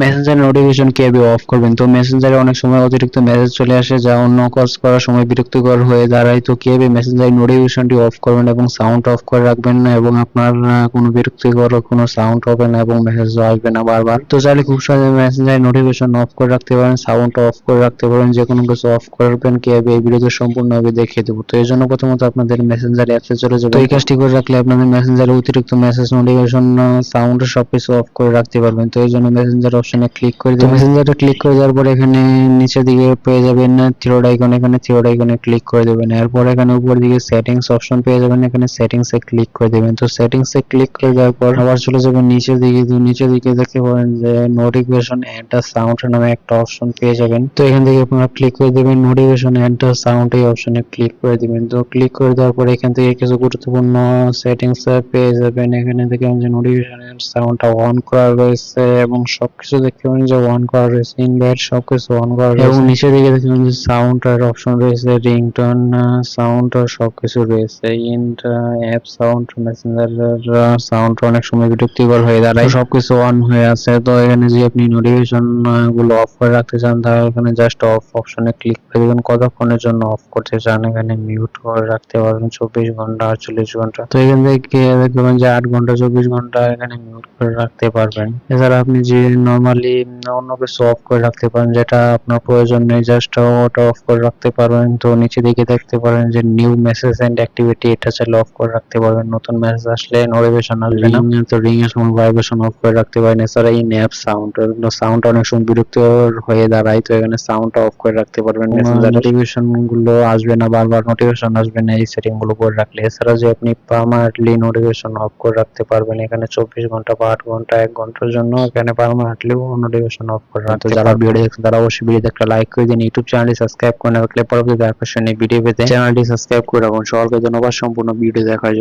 Messenger notification কিভাবে of করবেন? তো মেসেঞ্জারে অনেক সময় অতিরিক্ত মেসেজ চলে আসে যা অন্য কাজ করার সময় বিরক্তিকর হয়ে দাঁড়ায়। তো কিভাবে মেসেঞ্জার নোটিফিকেশনটি অফ করবেন এবং সাউন্ড অফ করে রাখবেন না এবং আপনার কোনো বিরক্তিকর কোনো সাউন্ড হবে না এবং মেসেজও আসবে না বারবার। তো চাইলে খুব সহজে মেসেঞ্জার নোটিফিকেশন অফ করে রাখতে পারেন, সাউন্ড অফ করে রাখতে পারেন, যে কোনো কিছু অফ করবেন কিভাবে এই ভিডিওতে সম্পূর্ণভাবে দেখিয়ে দেবো। তো এর জন্য প্রথমত আপনাদের মেসেঞ্জার অ্যাপসে চলে যাবেন। তো এই কাজটি করে রাখলে আপনাদের মেসেঞ্জারে অতিরিক্ত মেসেজ, নোটিফিকেশন, সাউন্ড সবকিছু অফ করে রাখতে পারবেন। তো এই জন্য মেসেঞ্জার অপশনে ক্লিক করে দেবেন। মেসেঞ্জারে ক্লিক করে দেওয়ার পর এখানে নিচের দিকে পেয়ে যাবেন থ্রি আইকন, এখানে থ্রি আইকনে ক্লিক করে দেবেন। এরপর এখানে উপর দিকে সেটিংস অপশন পেয়ে যাবেন, এখানে সেটিংসে ক্লিক করে দেবেন। তো সেটিংসে ক্লিক করে দেওয়ার পর আবার চলে যাবেন নিচের দিকে। তো নিচের দিকে দেখতে পাবেন যে নোটিফিকেশন এন্ড সাউন্ড নামে একটা অপশন পেয়ে যাবেন। তো এখান থেকে আপনারা ক্লিক করে দেবেন নোটিফিকেশন এন্ড সাউন্ড এই অপশনে ক্লিক করে দিবেন। তো ক্লিক করে দেওয়ার পর এখান থেকে কিছু গুরুত্বপূর্ণ সেটিংস পেয়ে যাবেন। এখানে থেকে যে নোটিফিকেশন এন্ড সাউন্ডটা অন করা রয়েছে এবং সবকিছু দেখতে পাবেন যে অন করা রয়েছে, ইনভাইট সবকিছু অন করা রয়েছে এবং নিচের দিকে দেখবেন যে সাউন্ড এর অপশন রয়েছে, রিংটোন সাউন্ড সবকিছু রয়েছে। অ্যাপ সাউন্ড, মেসেঞ্জার সাউন্ড অনেক সময় বিরক্তিকর হয়ে দাঁড়ায়, সবকিছু অন হয়ে আছে। তো এখানে যে আপনি নোটিফিকেশন গুলো অফ করে রাখতে চান তাহলে এখানে জাস্ট অফ অপশনে ক্লিক করে দিবেন। কতক্ষণের জন্য অফ করতে চান এখানে মিউট করে রাখতে পারবেন 24 ঘন্টা, 48 ঘন্টা। তো এখান থেকে দেখবেন যে 8 ঘন্টা, 24 ঘন্টা এখানে মিউট করে রাখতে পারবেন। এছাড়া আপনি যে নরমালি অন্য কিছু অফ করে রাখতে পারেন যেটা আপনার প্রয়োজন নেই, জাস্ট ওটা অফ করে রাখতে পারবেন। তো নিচে দিকে দেখতে পারেন যে নিউ মেসেজ এন্ড অ্যাক্টিভিটি, এটা চাইলে অফ করে রাখতে পারবেন। নতুন মেসেজ আসলে নোটিফিকেশন আসবে না। তো রিং এর সময় ভাইব্রেশন অফ করে রাখতে পারেন। এছাড়া ইন অ্যাপ সাউন্ড, সাউন্ড অনেক সময় বিরক্তিকর হয়ে দাঁড়ায়, তো এখানে সাউন্ড অফ করে রাখতে পারবেন। মেসেঞ্জার নোটিফিকেশন গুলো আসবে না, বারবার নোটিফিকেশন আসবে না এই সেটিং গুলো করে রাখলে। এছাড়া যে আপনি পার্মানেন্টলি নোটিফিকেশন অফ করে রাখতে পারবেন এখানে 24 ঘন্টা বা 8 ঘন্টা, 1 ঘন্টার জন্য এখানে পার্মানেন্টলি নোটিফিকেশন অফ করে রাখতে। যারা ভিডিও দেখছেন তারা অবশ্যই ভিডিওতে একটা লাইক করে দিন, ইউটিউব চ্যানেলটি সাবস্ক্রাইব করে রাখলে পরবর্তীতে আকর্ষণীয় ভিডিও পেতে চ্যানেলটি সাবস্ক্রাইব করে রাখুন। সবাইকে ধন্যবাদ সম্পূর্ণ ভিডিও দেখার জন্য।